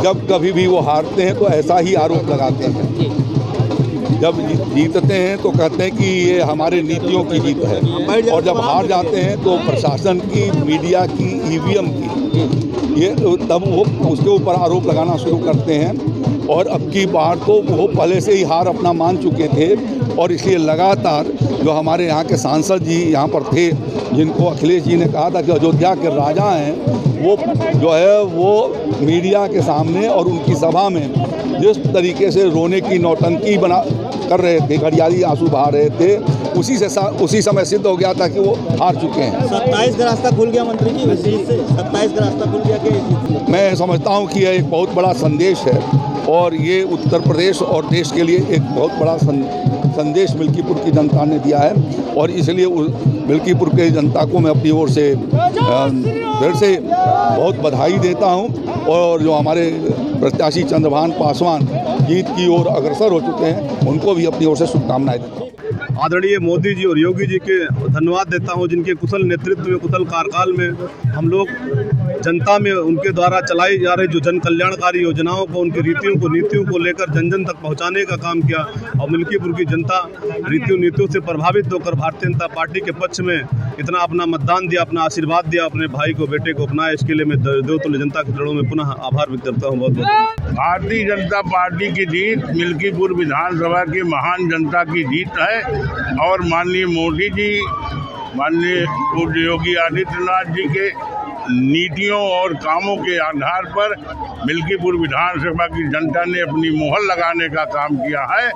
जब कभी भी वो हारते हैं तो ऐसा ही आरोप लगाते हैं, जब जीतते हैं तो कहते हैं कि ये हमारे नीतियों की जीत है, और जब हार जाते हैं तो प्रशासन की, मीडिया की, ईवीएम की, ये तब वो उसके ऊपर आरोप लगाना शुरू करते हैं। और अब की बार तो वो पहले से ही हार अपना मान चुके थे, और इसलिए लगातार जो हमारे यहाँ के सांसद जी यहाँ पर थे, जिनको अखिलेश जी ने कहा था कि अयोध्या के राजा हैं, वो जो है वो मीडिया के सामने और उनकी सभा में जिस तरीके से रोने की नौटंकी कर रहे थे, घड़ियाली आंसू बहा रहे थे, उसी समय सिद्ध हो गया था कि वो हार चुके हैं। 27 का रास्ता खुल गया मंत्री जी, इस जीत से 27 का रास्ता खुल गया कि मैं समझता हूँ कि यह एक बहुत बड़ा संदेश है, और ये उत्तर प्रदेश और देश के लिए एक बहुत बड़ा संदेश मिल्कीपुर की जनता ने दिया है, और इसलिए मिल्कीपुर के जनता को मैं अपनी ओर से फिर से बहुत बधाई देता हूं। और जो हमारे प्रत्याशी चंद्रभान पासवान जीत की ओर अग्रसर हो चुके हैं, उनको भी अपनी ओर से शुभकामनाएं देता हूं। आदरणीय मोदी जी और योगी जी के धन्यवाद देता हूं, जिनके कुशल नेतृत्व में, कुशल कार्यकाल में हम लोग जनता में उनके द्वारा चलाई जा रही जो जन कल्याणकारी योजनाओं को, उनकी रीतियों को, नीतियों को लेकर जन जन तक पहुंचाने का काम किया, और मिल्कीपुर की जनता रीतियों नीतियों से प्रभावित होकर भारतीय जनता पार्टी के पक्ष में इतना अपना मतदान दिया, अपना आशीर्वाद दिया, अपने भाई को, बेटे को अपनाया। इसके लिए मैं देवतुल्य जनता के चरणों में पुनः आभार व्यक्त करता हूँ। बहुत बहुत भारतीय जनता पार्टी की जीत मिल्कीपुर विधानसभा की महान जनता की जीत है, और माननीय मोदी जी, माननीय पूज्य योगी आदित्यनाथ जी के नीतियों और कामों के आधार पर मिल्कीपुर विधानसभा की जनता ने अपनी मोहर लगाने का काम किया है,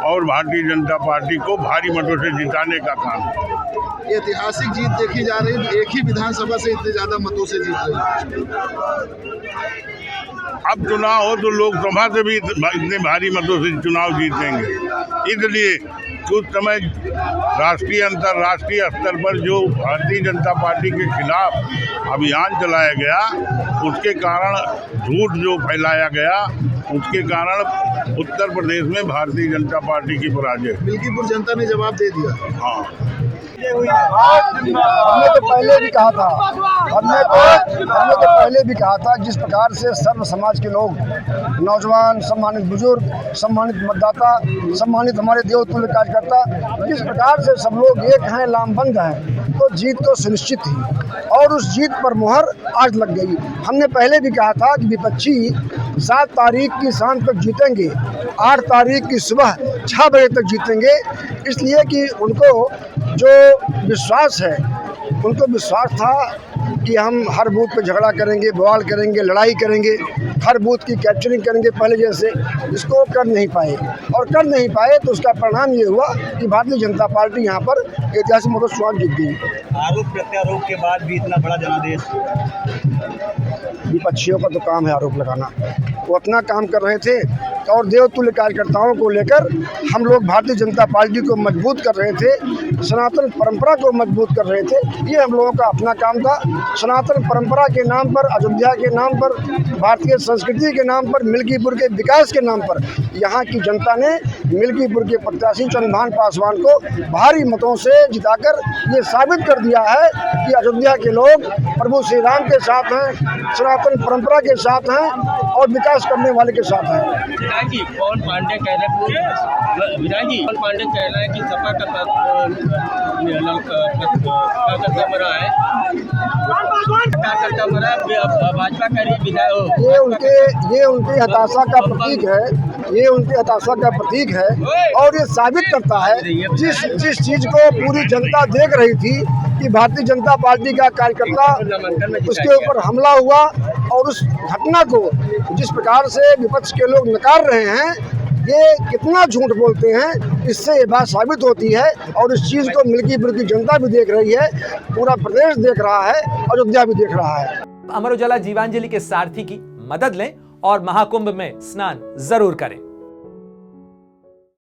और भारतीय जनता पार्टी को भारी मतों से जिताने का काम किया। ये ऐतिहासिक जीत देखी जा रही है, एक ही विधानसभा से इतने ज्यादा मतों से जीत रही है। अब चुनाव हो तो लोकसभा से भी इतने भारी मतों से चुनाव जीतेंगे, इसलिए कुछ समय राष्ट्रीय अंतर्राष्ट्रीय स्तर पर जो भारतीय जनता पार्टी के खिलाफ अभियान चलाया गया, उसके कारण झूठ जो फैलाया गया, उसके कारण उत्तर प्रदेश में भारतीय जनता पार्टी की पराजय। मिल्कीपुर जनता ने जवाब दे दिया। हाँ, हमने तो पहले भी कहा था, हमने तो पहले भी कहा था, जिस प्रकार से सर्व समाज के लोग, नौजवान, सम्मानित बुजुर्ग, सम्मानित मतदाता, सम्मानित हमारे देवतुल्य कार्यकर्ता, जिस प्रकार से सब लोग एक हैं, लामबंद हैं, तो जीत तो सुनिश्चित थी, और उस जीत पर मुहर आज लग गई। हमने पहले भी कहा था कि विपक्षी 7 तारीख की शाम तक जीतेंगे, 8 तारीख की सुबह 6 बजे तक जीतेंगे, इसलिए कि उनको जो विश्वास है, उनको विश्वास था कि हम हर बूथ पे झगड़ा करेंगे, बवाल करेंगे, लड़ाई करेंगे, हर बूथ की कैप्चरिंग करेंगे पहले जैसे, इसको कर नहीं पाए, और कर नहीं पाए तो उसका परिणाम ये हुआ कि भारतीय जनता पार्टी यहाँ पर ऐतिहासिक मतों से चुनाव जीत गई। आरोप प्रत्यारोप के बाद भी इतना बड़ा जनादेश। विपक्षियों का तो काम है आरोप लगाना, वो अपना काम कर रहे थे, और देवतुल्य कार्यकर्ताओं को लेकर हम लोग भारतीय जनता पार्टी को मजबूत कर रहे थे, सनातन परंपरा को मजबूत कर रहे थे। ये हम लोगों का अपना काम था। सनातन परंपरा के नाम पर, अयोध्या के नाम पर, भारतीय संस्कृति के नाम पर, मिल्कीपुर के विकास के नाम पर यहाँ की जनता ने मिल्कीपुर के प्रत्याशी चंद्रभान पासवान को भारी मतों से जिताकर ये साबित कर दिया है कि अयोध्या के लोग प्रभु श्री राम के साथ हैं, सनातन परंपरा के साथ हैं, और विकास करने वाले के साथ हैं। विधायक जी पवन पांडे कह रहे हैं कि सपा का मरा है, भाजपा का विधायक, ये उनकी हताशा का प्रतीक है, ये उनकी हताशा का प्रतीक है, और ये साबित करता है जिस चीज को पूरी जनता देख रही थी कि भारतीय जनता पार्टी का कार्यकर्ता, उसके ऊपर हमला हुआ, और उस घटना को जिस प्रकार से विपक्ष के लोग नकार रहे हैं, ये कितना झूठ बोलते हैं, इससे ये बात साबित होती है। और इस चीज़ को मिल्कीपुर की जनता भी देख रही है, पूरा प्रदेश देख रहा है, अयोध्या भी देख रहा है। अमर उजाला जीवांजलि के सारथी की मदद लें और महाकुंभ में स्नान जरूर करें।